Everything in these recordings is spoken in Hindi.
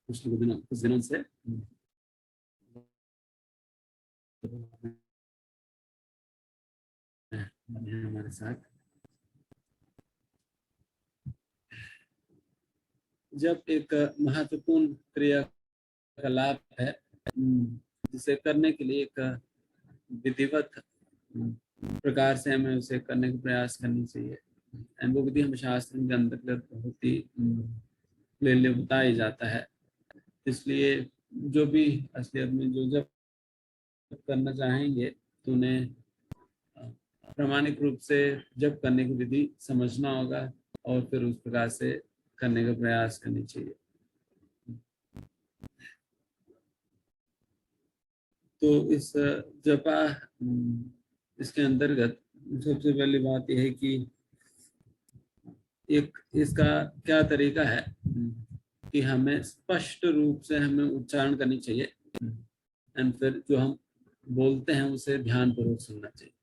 कुछ दिनों से हमारे साथ जब एक महत्वपूर्ण क्रियाकलाप है जिसे करने के लिए एक विधिवत प्रकार से हमें उसे करने का प्रयास करनी चाहिए। एंड वो विधि हम शास्त्र के अंतर्गत बहुत ही क्लियरली बताया जाता है। इसलिए जो भी असलियत में जो जब करना चाहेंगे तो उन्हें प्रामाणिक रूप से जब करने की विधि समझना होगा और फिर उस प्रकार से करने का प्रयास करनी चाहिए। तो इस जपा इसके अंतर्गत सबसे पहली बात यह है कि एक इसका क्या तरीका है कि हमें स्पष्ट रूप से हमें उच्चारण करनी चाहिए एंड फिर जो हम बोलते हैं उसे ध्यानपूर्वक सुनना चाहिए।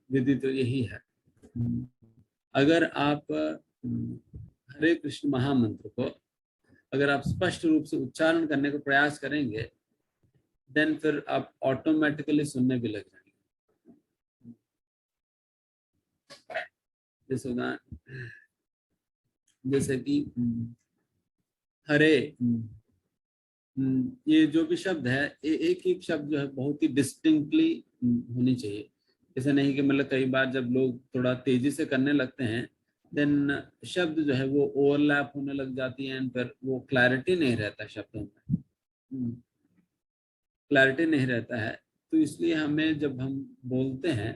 विधि तो यही है। अगर आप हरे कृष्ण महामंत्र को अगर आप स्पष्ट रूप से उच्चारण करने का प्रयास करेंगे देन फिर आप ऑटोमेटिकली सुनने भी लग जाएंगे। जैसे कि हरे ये जो भी शब्द है एक एक शब्द जो है बहुत ही डिस्टिंक्टली होनी चाहिए। ऐसा नहीं कि मतलब कई बार जब लोग थोड़ा तेजी से करने लगते हैं देन शब्द जो है वो ओवरलैप होने लग जाती है एंड फिर वो क्लैरिटी नहीं रहता शब्दों में, क्लैरिटी नहीं रहता है। तो इसलिए हमें जब हम बोलते हैं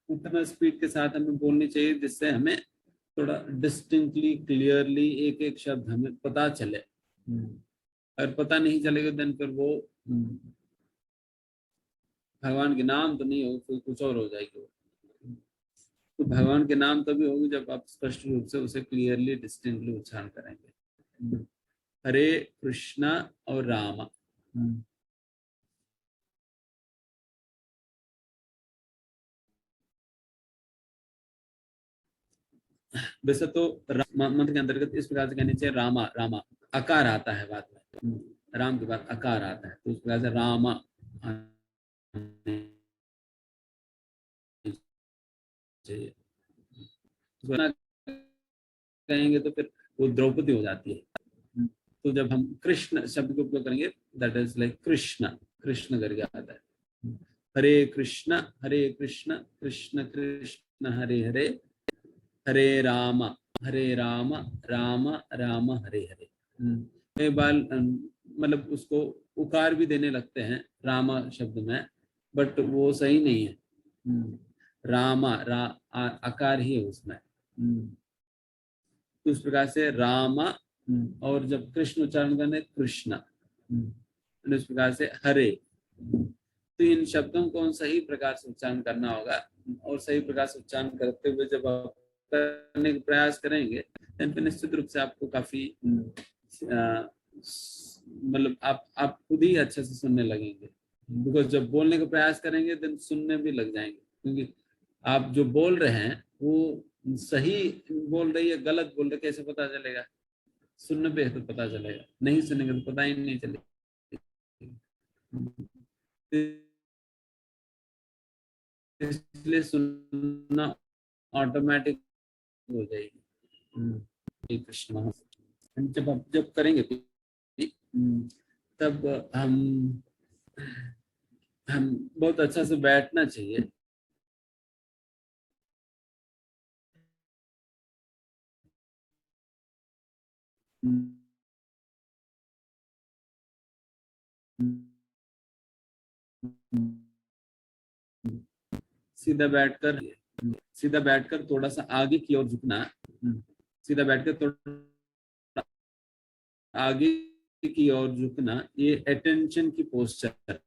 उतना स्पीड के साथ हमें बोलनी चाहिए जिससे हमें थोड़ा डिस्टिंक्टली क्लियरली एक एक शब्द हमें पता चले। अगर पता नहीं चलेगा देन फिर वो भगवान के नाम तो नहीं होगी, कोई कुछ और हो जाएगी वो। तो भगवान के नाम तभी होगी जब आप स्पष्ट रूप से उसे क्लियरली डिस्टिंक्टली उच्चारण करेंगे। हरे कृष्णा और रामा। वैसे तो मंत्र के अंतर्गत इस प्रकार से कहने चाहिए रामा रामा, अकार आता है बाद में, राम के बाद अकार आता है तो उस प्रकार से रामा चाहिए। कहेंगे तो फिर वो द्रौपदी हो जाती है। तो जब हम कृष्ण शब्द का उपयोग करेंगे that is like Krishna, Krishna करके आता है। हरे कृष्ण कृष्ण कृष्ण हरे हरे, हरे राम राम राम हरे हरे। कई बार मतलब उसको उकार भी देने लगते हैं रामा शब्द में बट वो सही नहीं है। रामा आकार ही है उसमें। तो उस प्रकार से रामा और जब कृष्ण उच्चारण करने कृष्ण, इस प्रकार से हरे। तो इन शब्दों को सही प्रकार से उच्चारण करना होगा और सही प्रकार से उच्चारण करते हुए जब आप करने का प्रयास करेंगे तो निश्चित रूप से आपको काफी मतलब आप खुद ही अच्छे से सुनने लगेंगे। बिकॉज जब बोलने का प्रयास करेंगे देन सुनने भी लग जाएंगे क्योंकि आप जो बोल रहे हैं वो सही बोल रही है गलत बोल रहे कैसे पता चलेगा? सुनने पे तो पता चलेगा, नहीं सुनेंगे तो पता ही नहीं चलेगा। इसलिए सुनना ऑटोमेटिक हो जाएगी। कृष्ण जब आप जब करेंगे तब हम बहुत अच्छा से बैठना चाहिए। सीधा बैठकर थोड़ा सा आगे की ओर झुकना। सीधा बैठकर थोड़ा आगे की ओर झुकना ये अटेंशन की पोस्चर है।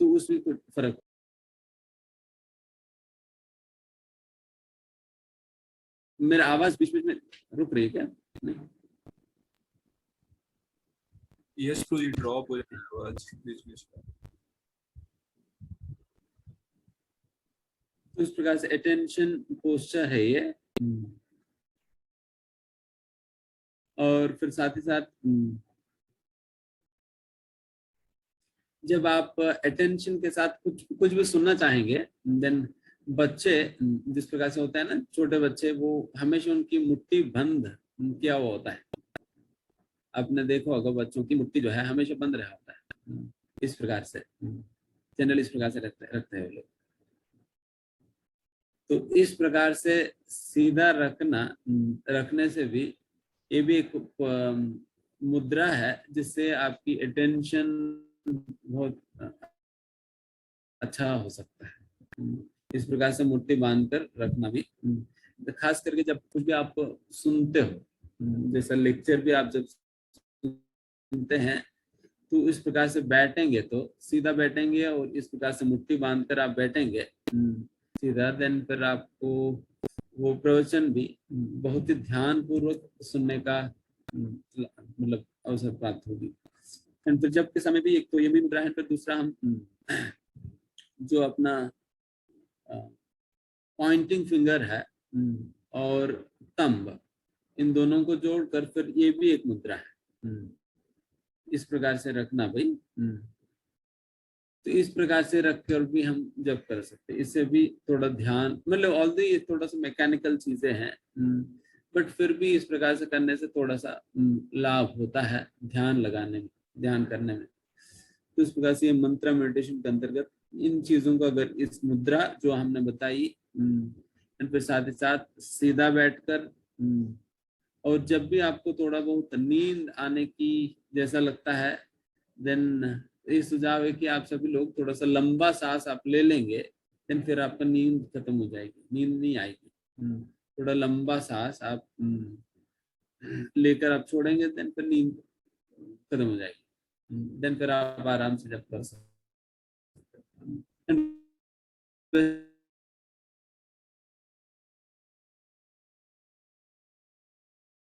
तो उसमें कुछ फर्क। मेरा आवाज बीच बीच में रुक रही है क्या? नहीं। यस तो ये ड्रॉप हो जाती है आवाज बीच बीच में। तो इस प्रकार से अटेंशन पोस्चर है ये। और फिर साथ ही साथ जब आप अटेंशन के साथ कुछ कुछ भी सुनना चाहेंगे, देन बच्चे जिस प्रकार से होता है ना, छोटे बच्चे, वो हमेशा उनकी मुट्ठी बंद किया हुआ होता है। आपने देखा होगा बच्चों की मुट्ठी जो है हमेशा बंद रहा होता है। इस प्रकार से जनरल इस प्रकार से रखते हैं वो लोग। तो इस प्रकार से सीधा रखने से भी ये भी एक मुद्रा है जिससे आपकी अटेंशन बहुत अच्छा हो सकता है। इस प्रकार से मुट्ठी बांधकर रखना भी, खास करके जब कुछ भी आप सुनते हो, जैसा लेक्चर भी आप जब सुनते हैं, तो इस प्रकार से बैठेंगे तो सीधा बैठेंगे और इस प्रकार से मुट्ठी बांधकर आप बैठेंगे सीधा, देन फिर आपको वो प्रवचन भी बहुत ही ध्यान पूर्वक सुनने का मतलब अवसर प्राप्त होगी। एंड फिर जब के समय भी एक तो ये भी मुद्रा है, फिर दूसरा हम जो अपना पॉइंटिंग फिंगर है और थंब, इन दोनों को जोड़कर फिर ये भी एक मुद्रा है। इस प्रकार से रखना भाई। तो इस प्रकार से रखकर भी हम जब कर सकते हैं, इससे भी थोड़ा ध्यान, मतलब ऑल्दो ये थोड़ा सा मैकेनिकल चीजें हैं, बट फिर भी इस प्रकार से करने से थोड़ा सा लाभ होता है ध्यान लगाने में, ध्यान करने में। तो इस प्रकार से ये मंत्र मेडिटेशन के अंतर्गत इन चीजों को, अगर इस मुद्रा जो हमने बताई, फिर साथ ही साथ सीधा बैठकर, और जब भी आपको थोड़ा बहुत नींद आने की जैसा लगता है, देन ये सुझाव है कि आप सभी लोग थोड़ा सा लंबा सांस आप ले लेंगे, देन फिर आपका नींद खत्म हो जाएगी, नींद नहीं आएगी। थोड़ा लंबा सांस आप लेकर आप छोड़ेंगे, देन फिर नींद खत्म हो जाएगी, देन फिर आप आराम से जब कर सकते हैं।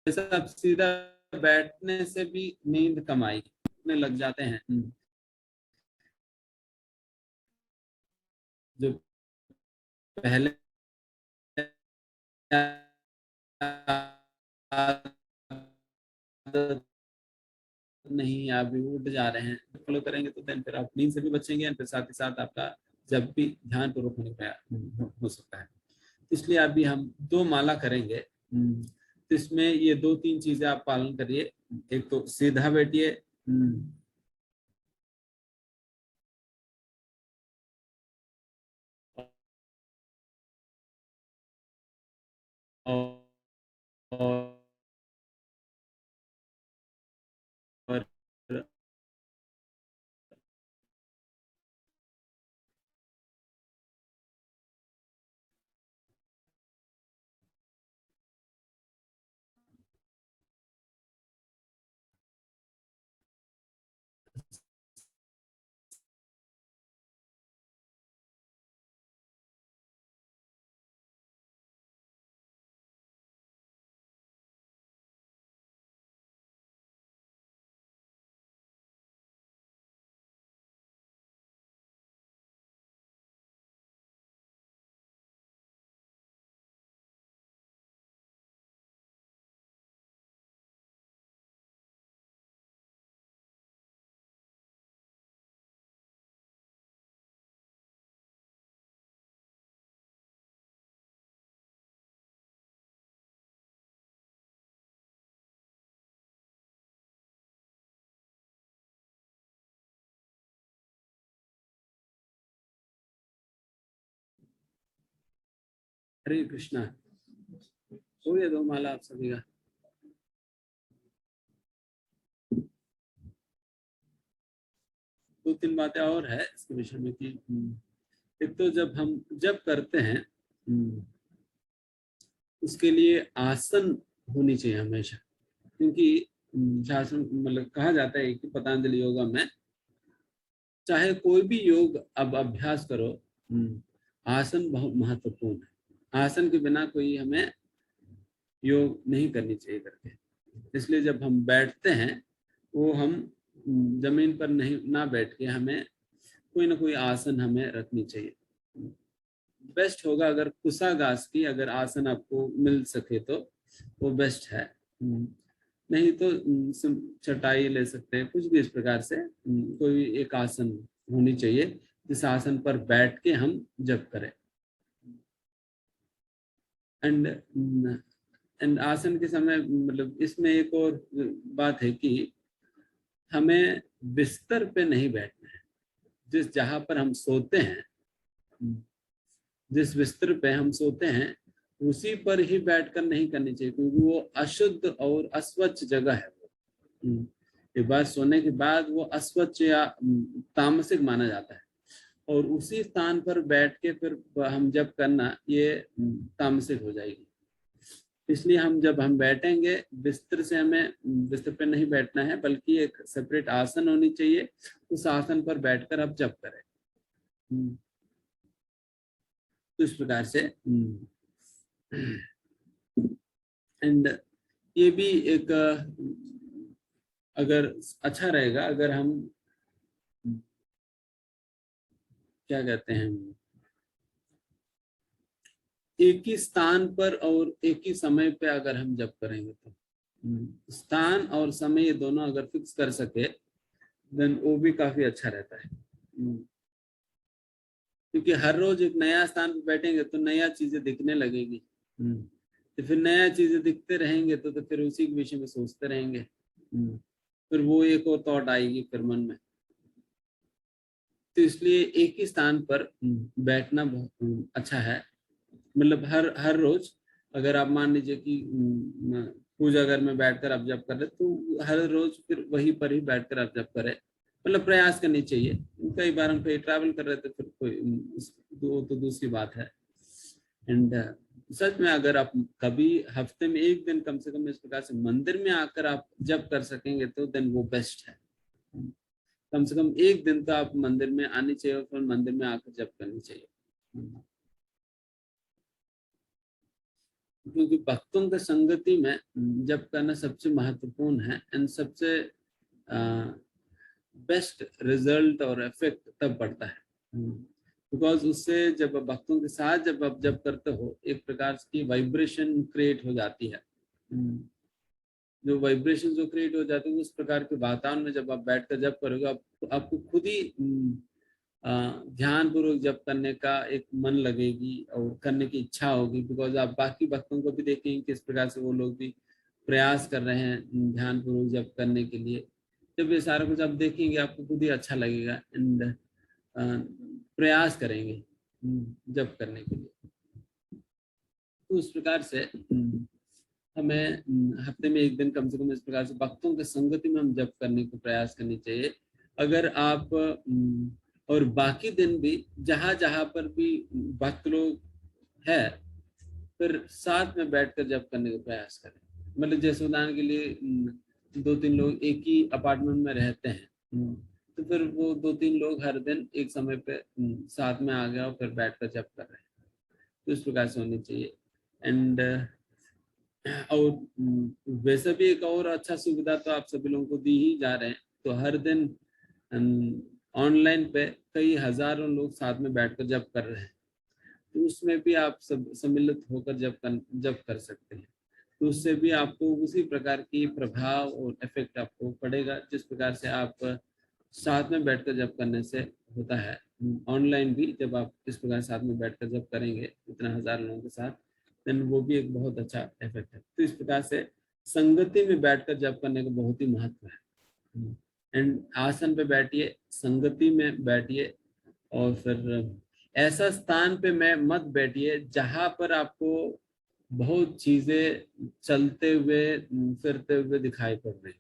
जैसा आप सीधा बैठने से भी नींद कम आएगी, में लग जाते हैं जो पहले नहीं, आप भी उठ जा रहे हैं, फॉलो करेंगे तो देन फिर आप नींद से भी बचेंगे, फिर साथ ही साथ आपका जब भी ध्यान पूर्वक होने का हो सकता है। इसलिए अभी हम 2 माला करेंगे। तो इसमें ये 2-3 चीजें आप पालन करिए। एक तो सीधा बैठिए, और हरे कृष्णा। हो गया 2 माला आप सभी का? दो तीन बातें और है इसके विषय में कि एक तो जब करते हैं, उसके लिए आसन होनी चाहिए हमेशा, क्योंकि शास्त्र मतलब कहा जाता है कि पतंजलि योगा में चाहे कोई भी योग अब अभ्यास करो, आसन बहुत महत्वपूर्ण है। आसन के बिना कोई हमें योग नहीं करनी चाहिए करके। इसलिए जब हम बैठते हैं वो हम जमीन पर नहीं ना बैठ के हमें कोई ना कोई आसन हमें रखनी चाहिए। बेस्ट होगा अगर कुशाग्रास की अगर आसन आपको मिल सके तो वो बेस्ट है। नहीं तो चटाई ले सकते हैं, कुछ भी इस प्रकार से कोई एक आसन होनी चाहिए जिस आसन पर बैठ के हम जप करें। एंड आसन के समय मतलब इसमें एक और बात है कि हमें बिस्तर पे नहीं बैठना है। जिस जहां पर हम सोते हैं, जिस बिस्तर पे हम सोते हैं उसी पर ही बैठकर नहीं करनी चाहिए, क्योंकि वो अशुद्ध और अस्वच्छ जगह है। एक बार सोने के बाद वो अस्वच्छ या तामसिक माना जाता है, और उसी स्थान पर बैठ के फिर हम जब करना ये तामसिक हो जाएगी। इसलिए जब हम बैठेंगे बिस्तर से हमें बिस्तर पे नहीं बैठना है, बल्कि एक सेपरेट आसन होनी चाहिए, उस आसन पर बैठकर आप जप करें। तो इस प्रकार से एंड ये भी एक अगर अच्छा रहेगा अगर हम क्या कहते हैं एक ही स्थान पर और एक ही समय पे अगर हम जप करेंगे तो स्थान और समय ये दोनों अगर फिक्स कर सके देन वो भी काफी अच्छा रहता है। क्योंकि हर रोज एक नया स्थान पर बैठेंगे तो नया चीजें दिखने लगेगी, तो फिर नया चीजें दिखते रहेंगे तो फिर उसी के विषय में सोचते रहेंगे, फिर वो एक और थॉट आएगी फिर मन में। तो इसलिए एक ही स्थान पर बैठना बहुत अच्छा है। मतलब हर रोज अगर आप मान लीजिए कि पूजा घर में बैठकर आप जप कर रहे तो हर रोज फिर वहीं पर ही बैठकर आप जप करें, मतलब प्रयास करनी चाहिए। कई बार हम कहीं ट्रैवल कर रहे थे फिर कोई तो दूसरी बात है। एंड सच में अगर आप कभी हफ्ते में एक दिन कम से कम इस प्रकार से मंदिर में आकर आप जप कर सकेंगे तो देन वो बेस्ट है। कम से कम एक दिन तो आप मंदिर में आनी चाहिए और फिर मंदिर में आकर जप करनी चाहिए। क्योंकि भक्तों के संगति में जप करना सबसे महत्वपूर्ण है एंड सबसे बेस्ट रिजल्ट और इफेक्ट तब पड़ता है। बिकॉज उससे जब भक्तों के साथ जब आप जप करते हो एक प्रकार की वाइब्रेशन क्रिएट हो जाती है। जो वाइब्रेशन जो क्रिएट हो जाती है उस प्रकार के वातावरण में जब आप बैठकर जप करोगे आपको खुद ही ध्यान पूर्वक जप करने का एक मन लगेगी और करने की इच्छा होगी। बिकॉज आप बाकी भक्तों को भी देखेंगे किस प्रकार से वो लोग भी प्रयास कर रहे हैं ध्यान पूर्वक जप करने के लिए। जब ये सारा कुछ आप देखेंगे आपको खुद ही अच्छा लगेगा एंड प्रयास करेंगे जप करने के लिए। तो उस प्रकार से हमें हफ्ते में एक दिन कम से कम इस प्रकार से भक्तों के संगति में हम जप करने को प्रयास करनी चाहिए। अगर आप और बाकी दिन भी जहां पर भी भक्त लोग है फिर साथ में बैठकर जप करने का प्रयास करें। मतलब जैसे उदाहरण के लिए 2-3 लोग एक ही अपार्टमेंट में रहते हैं तो फिर वो 2-3 लोग हर दिन एक समय पे साथ में आ गया और फिर बैठकर जप कर रहे हैं। तो इस प्रकार से होनी चाहिए। एंड और वैसे भी एक और अच्छा सुविधा तो आप सभी लोगों को दी ही जा रहे हैं। तो हर दिन ऑनलाइन पे कई हजारों लोग साथ में बैठकर जप कर रहे हैं, तो उसमें भी आप सब सम्मिलित होकर जप कर सकते हैं। तो उससे भी आपको उसी प्रकार की प्रभाव और इफेक्ट आपको पड़ेगा जिस प्रकार से आप साथ में बैठकर जप करने से होता है। ऑनलाइन भी जब आप इस प्रकार साथ में बैठकर जप करेंगे इतना हजार लोगों के साथ देन वो भी एक बहुत अच्छा इफेक्ट है। तो इस प्रकार से संगति में बैठकर जप करने का बहुत ही महत्व है। एंड आसन पे बैठिए, संगति में बैठिए और फिर ऐसा स्थान पे मैं मत बैठिए जहां पर आपको बहुत चीजें चलते हुए फिरते हुए दिखाई पड़ रही।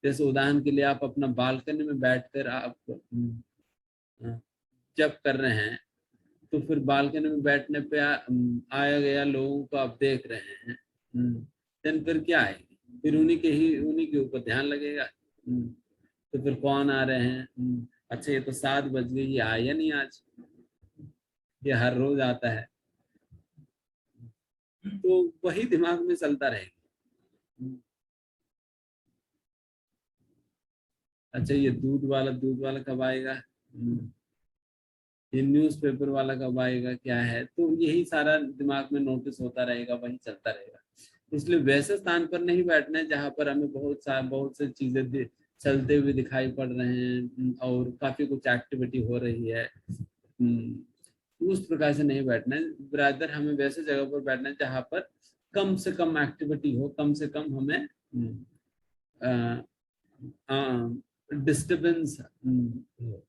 जैसे उदाहरण के लिए आप अपना बालकनी में बैठकर आप जब कर रहे हैं तो फिर बालकनी में बैठने पे आया गया लोगों को आप देख रहे हैं देन फिर क्या है फिर उन्हीं के ऊपर ध्यान लगेगा। तो फिर कौन आ रहे हैं, अच्छा ये तो 7 बज गई, ये आया नहीं आज, ये हर रोज आता है। तो वही दिमाग में चलता रहेगा। अच्छा, ये दूध वाला कब आएगा, ये न्यूज़पेपर वाला कब आएगा, क्या है, तो यही सारा दिमाग में नोटिस होता रहेगा, वही चलता रहेगा। इसलिए वैसे स्थान पर नहीं बैठना है जहाँ पर हमें बहुत सी चीजें चलते हुए दिखाई पड़ रहे हैं और काफी कुछ एक्टिविटी हो रही है। उस प्रकार से नहीं बैठना है ब्रदर, हमें वैसे जगह पर बैठना है जहाँ पर कम से कम एक्टिविटी हो, कम से कम हमें डिस्टरबेंस हो।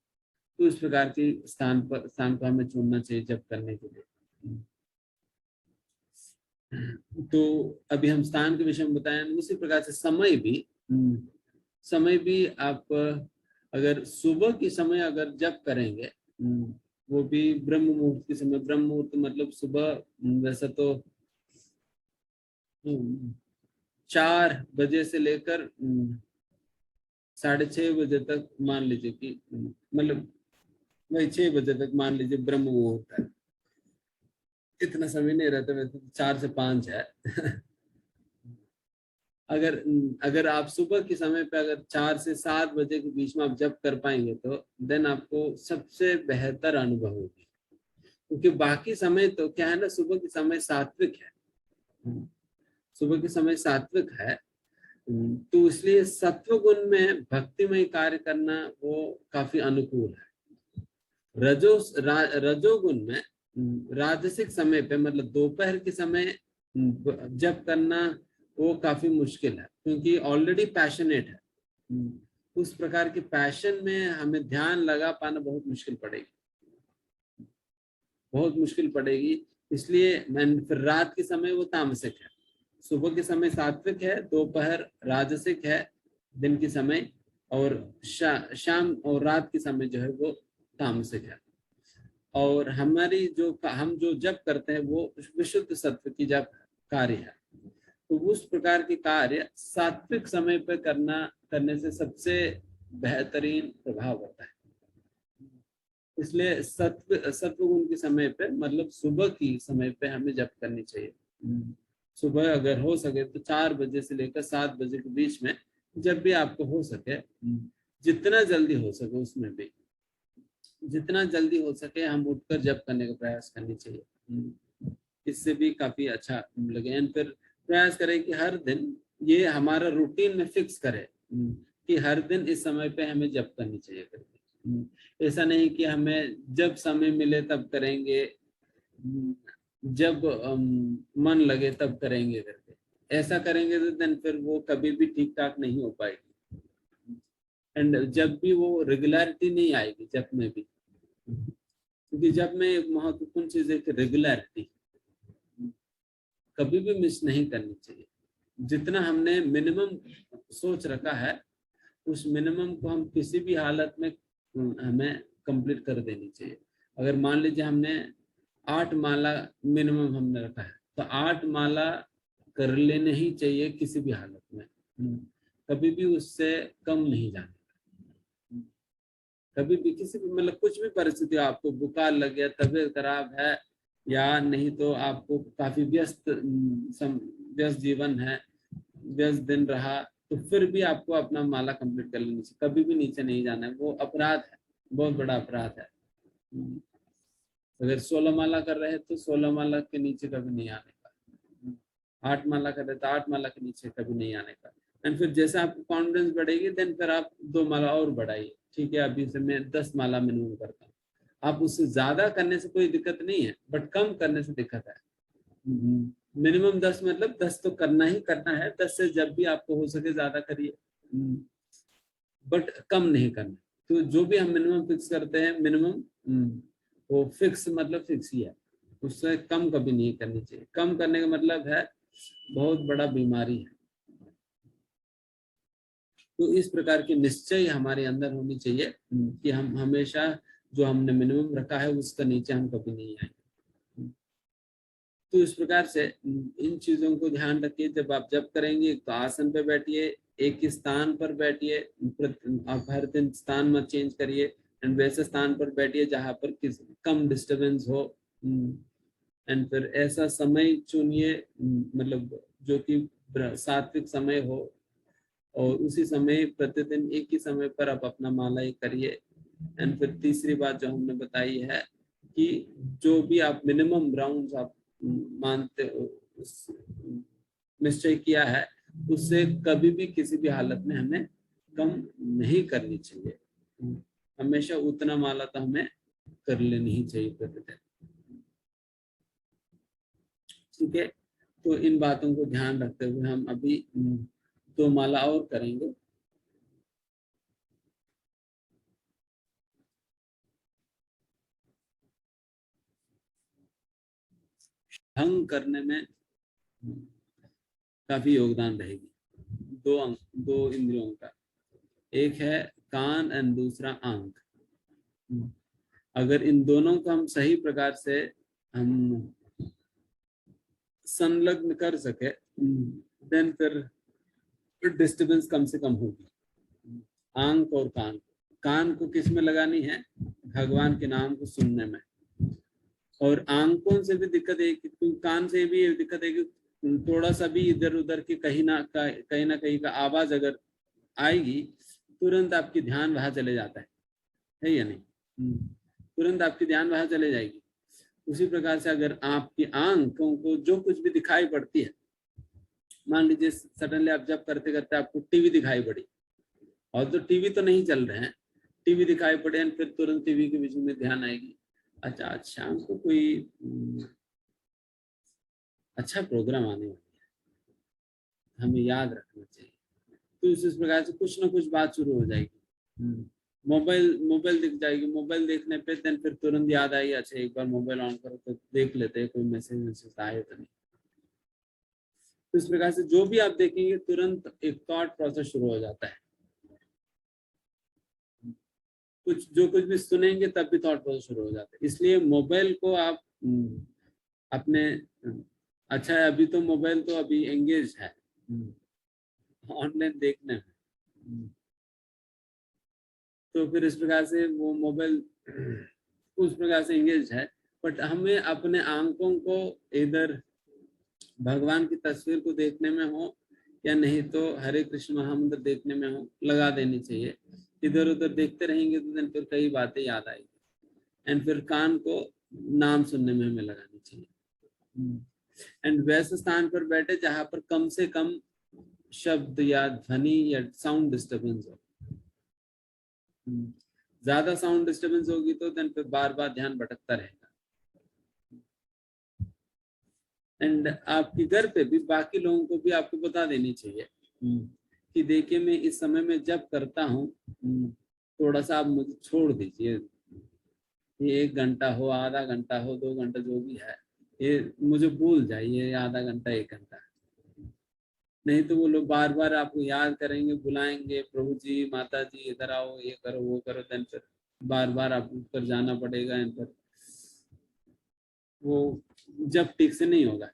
तो इस प्रकार के स्थान को हमें चुनना चाहिए जब करने के लिए। तो अभी हम स्थान के विषय में बताएं, उसी प्रकार से समय भी आप अगर सुबह के समय अगर जब करेंगे, वो भी ब्रह्म मुहूर्त के समय, ब्रह्म मुहूर्त मतलब सुबह वैसे तो 4 बजे से लेकर 6:30 बजे तक मान लीजिए कि मतलब वही 6 बजे तक मान लीजिए ब्रह्म मुहूर्त है। इतना समय नहीं रहता, वैसे 4 से 5 है। अगर अगर आप सुबह के समय पे अगर 4 से 7 बजे के बीच में आप जब कर पाएंगे तो देन आपको सबसे बेहतर अनुभव होगी। क्योंकि बाकी समय तो क्या है ना, सुबह के समय सात्विक है, सुबह के समय सात्विक है, तो इसलिए सत्व गुण में भक्तिमय कार्य करना वो काफी अनुकूल है। रजोगुण में राजसिक समय पे मतलब दोपहर के समय जब करना वो काफी मुश्किल है, क्योंकि ऑलरेडी पैशनेट है। उस प्रकार के पैशन में हमें ध्यान लगा पाना बहुत मुश्किल पड़ेगी। इसलिए फिर रात के समय वो तामसिक है, सुबह के समय सात्विक है, दोपहर राजसिक है दिन के समय, और शाम और रात के समय जो है वो तामसिक है। और हमारी हम जो जप करते हैं वो विशुद्ध सत्व की जप कार्य है। तो उस प्रकार के कार्य सात्विक समय पर करने से सबसे बेहतरीन प्रभाव होता है। इसलिए सत्व गुण के समय पे मतलब सुबह की समय पे हमें जप करनी चाहिए। सुबह अगर हो सके तो 4 बजे से लेकर 7 बजे के बीच में जब भी आपको हो सके, जितना जल्दी हो सके उसमें भी जितना जल्दी हो सके हम उठकर जप करने का प्रयास करनी चाहिए। इससे भी काफी अच्छा लगे। एंड फिर प्रयास करें कि हर दिन ये हमारा रूटीन में फिक्स करे कि हर दिन इस समय पे हमें जप करनी चाहिए करके। ऐसा नहीं कि हमें जब समय मिले तब करेंगे, जब मन लगे तब करेंगे करके। ऐसा करेंगे तो दिन फिर वो कभी भी ठीक ठाक नहीं हो पाएगी, एंड जब भी वो रेगुलरिटी नहीं आएगी जब में भी, क्योंकि जब में एक महत्वपूर्ण चीज है कि रेगुलरिटी कभी भी मिस नहीं करनी चाहिए। जितना हमने मिनिमम सोच रखा है उस मिनिमम को हम किसी भी हालत में हमें कंप्लीट कर देनी चाहिए। अगर मान लीजिए हमने 8 माला मिनिमम हमने रखा है तो 8 माला कर लेने ही चाहिए किसी भी हालत में, कभी भी उससे कम नहीं जाना। कभी भी किसी भी मतलब कुछ भी परिस्थिति, आपको बुखार लग गया, तबीयत खराब है, या नहीं तो आपको काफी व्यस्त जीवन है, व्यस्त दिन रहा, तो फिर भी आपको अपना माला कंप्लीट कर लेनी चाहिए। कभी भी नीचे नहीं जाना है, वो अपराध है, बहुत बड़ा अपराध है। अगर 16 माला कर रहे हैं तो 16 माला के नीचे कभी नहीं आने का। 8 माला कर रहे तो 8 माला के नीचे कभी नहीं आने का। एंड फिर जैसे आपको कॉन्फिडेंस बढ़ेगी देन फिर आप 2 माला और बढ़ाइए। ठीक है, अभी से मैं 10 माला मिनिमम करता हूँ। आप उससे ज्यादा करने से कोई दिक्कत नहीं है, बट कम करने से दिक्कत है। मिनिमम 10 मतलब 10 तो करना ही करना है, 10 से जब भी आपको हो सके ज्यादा करिए, बट कम नहीं करना। तो जो भी हम मिनिमम फिक्स करते हैं, मिनिमम वो फिक्स मतलब फिक्स ही है, उससे कम कभी नहीं करनी चाहिए। कम करने का मतलब है बहुत बड़ा बीमारी है। तो इस प्रकार की निश्चय हमारे अंदर होनी चाहिए कि हम हमेशा जो हमने मिनिमम रखा है उसका नीचे हम कभी नहीं आएंगे। तो इस प्रकार से इन चीजों को ध्यान रखिए। जब आप जप करेंगे तो आसन पे बैठिए, एक ही स्थान पर बैठिए, आप हर दिन स्थान मत चेंज करिए, एंड वैसे स्थान पर बैठिए जहाँ पर कम डिस्टरबेंस हो। एंड फिर ऐसा समय चुनिए, मतलब जो कि सात्विक समय हो, और उसी समय प्रतिदिन एक ही समय पर आप अपना माला ये करिए। एंड फिर तीसरी बात जो हमने बताई है कि जो भी आप मिनिमम राउंड्स आप मानते हो, निश्चय किया है, उससे कभी भी किसी भी हालत में हमें कम नहीं करनी चाहिए। हमेशा उतना माला तो हमें कर लेनी ही चाहिए प्रतिदिन। ठीक है, तो इन बातों को ध्यान रखते हुए हम अभी 2 माला और करेंगे। ढंग करने में काफी योगदान रहेगी दो इंद्रियों का, एक है कान एंड दूसरा आंख। अगर इन दोनों को हम सही प्रकार से हम संलग्न कर सके, देन फिर डिस्टर्बेंस कम से कम होगी। आंख और कान को किस में लगानी है? भगवान के नाम को सुनने में। और आंखों से भी दिक्कत है, कान से भी ये दिक्कत है कि थोड़ा सा भी इधर उधर की कहीं ना कहीं का आवाज अगर आएगी, तुरंत आपकी ध्यान वहां चले जाता है या नहीं? तुरंत आपकी ध्यान वहां चले जाएगी। उसी प्रकार से अगर आपकी आंखों को जो कुछ भी दिखाई पड़ती है, मान लीजिए सडनली आप जब करते करते आपको टीवी दिखाई पड़ी, और तो टीवी तो नहीं चल रहे हैं, टीवी दिखाई पड़े, फिर तुरंत टीवी के बीच में ध्यान आएगी, अच्छा आज शाम को कोई अच्छा प्रोग्राम आने वाला है, हमें याद रखना चाहिए। तो इस प्रकार से कुछ ना कुछ बात शुरू हो जाएगी। मोबाइल दिख जाएगी, मोबाइल देखने पे देन फिर तुरंत याद आई, अच्छा एक बार मोबाइल ऑन करो तो देख लेते हैं कोई मैसेज आए तो नहीं। तो इस प्रकार से जो भी आप देखेंगे तुरंत एक थॉट प्रोसेस शुरू हो जाता है। जो कुछ भी सुनेंगे तब भी थॉट प्रोसेस शुरू हो जाता है। इसलिए मोबाइल को आप अपने, अच्छा है अभी तो मोबाइल तो अभी एंगेज है ऑनलाइन देखने में, तो फिर इस प्रकार से वो मोबाइल उस प्रकार से एंगेज है। बट हमें अपने आंखों को इधर भगवान की तस्वीर को देखने में हो या नहीं तो हरे कृष्ण महामंत्र देखने में हो, लगा देनी चाहिए। इधर उधर देखते रहेंगे तो दिन फिर कई बातें याद आएगी। एंड फिर कान को नाम सुनने में हमें लगानी चाहिए। एंड वैसे स्थान पर बैठे जहां पर कम से कम शब्द या ध्वनि या साउंड डिस्टर्बेंस हो। ज्यादा साउंड डिस्टर्बेंस होगी तो देन फिर बार बार ध्यान भटकता रहेगा। एंड आपके घर पे भी बाकी लोगों को भी आपको बता देनी चाहिए कि देखिए मैं इस समय में जब करता हूँ, थोड़ा सा आप मुझे छोड़ दीजिए, ये 1 घंटा हो, आधा घंटा हो, 2 घंटा जो भी है, ये मुझे भूल जाइए, आधा घंटा 1 घंटा। नहीं तो वो लोग बार बार आपको याद करेंगे, बुलाएंगे, प्रभु जी माता जी इधर आओ, ये करो वो करो, देन फिर बार बार आपको ऊपर जाना पड़ेगा। एंड फिर वो जब ठीक से नहीं होगा।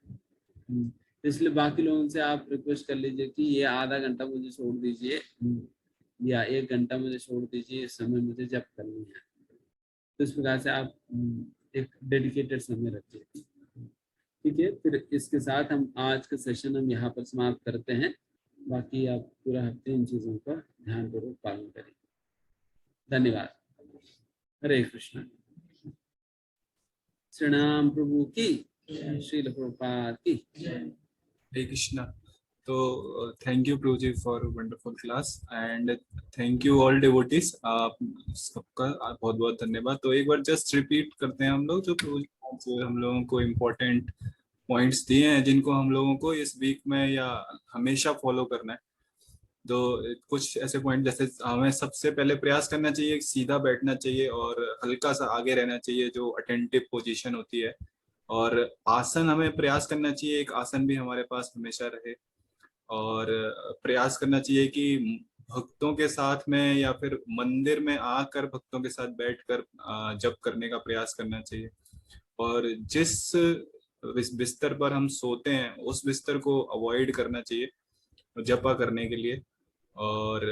इसलिए बाकी लोगों से आप रिक्वेस्ट कर लीजिए कि ये आधा घंटा मुझे छोड़ दीजिए या 1 घंटा मुझे छोड़ दीजिए, इस समय मुझे जब करनी है। तो इस प्रकार से आप एक डेडिकेटेड समय रखिए। ठीक है, फिर इसके साथ हम आज का सेशन हम यहाँ पर समाप्त करते हैं। बाकी आप पूरा हफ्ते इन चीजों का ध्यानपूर्वक पालन करें। धन्यवाद। हरे कृष्ण। श्री राम प्रभु की, श्रील प्रभुपाद की। हरे कृष्णा। तो thank you Prabhu ji for wonderful class and thank you all devotees. आप सबका बहुत बहुत धन्यवाद। तो एक बार जस्ट रिपीट करते हैं हम लोग जो प्रभु जी हम लोगों को इम्पोर्टेंट पॉइंट्स दिए हैं जिनको हम लोगों को इस वीक में या हमेशा फॉलो करना है। तो कुछ ऐसे पॉइंट जैसे हमें सबसे पहले प्रयास करना चाहिए, सीधा बैठना चाहिए और हल्का सा आगे रहना चाहिए जो अटेंटिव पोजीशन होती है। और आसन हमें प्रयास करना चाहिए, एक आसन भी हमारे पास हमेशा रहे। और प्रयास करना चाहिए कि भक्तों के साथ में या फिर मंदिर में आकर भक्तों के साथ बैठकर जप करने का प्रयास करना चाहिए। और जिस बिस्तर पर हम सोते हैं उस बिस्तर को अवॉइड करना चाहिए जपा करने के लिए। और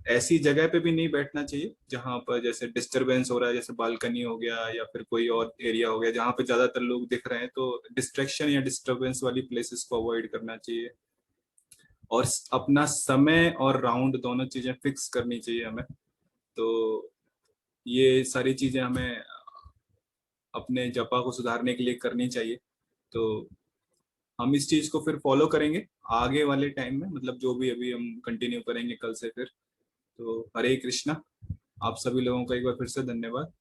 ऐसी जगह पे भी नहीं बैठना चाहिए जहां पर जैसे डिस्टरबेंस हो रहा है, जैसे बालकनी हो गया या फिर कोई और एरिया हो गया जहां पे ज्यादातर लोग दिख रहे हैं, तो डिस्ट्रैक्शन या डिस्टरबेंस वाली प्लेसेस को अवॉइड करना चाहिए। और अपना समय और राउंड दोनों चीजें फिक्स करनी चाहिए हमें। तो ये सारी चीजें हमें अपने जपा को सुधारने के लिए करनी चाहिए। तो हम इस चीज को फिर फॉलो करेंगे आगे वाले टाइम में, मतलब जो भी अभी हम कंटिन्यू करेंगे कल से फिर। तो हरे कृष्णा, आप सभी लोगों का एक बार फिर से धन्यवाद।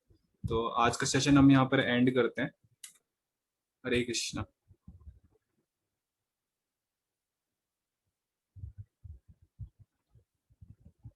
तो आज का सेशन हम यहाँ पर एंड करते हैं। हरे कृष्णा।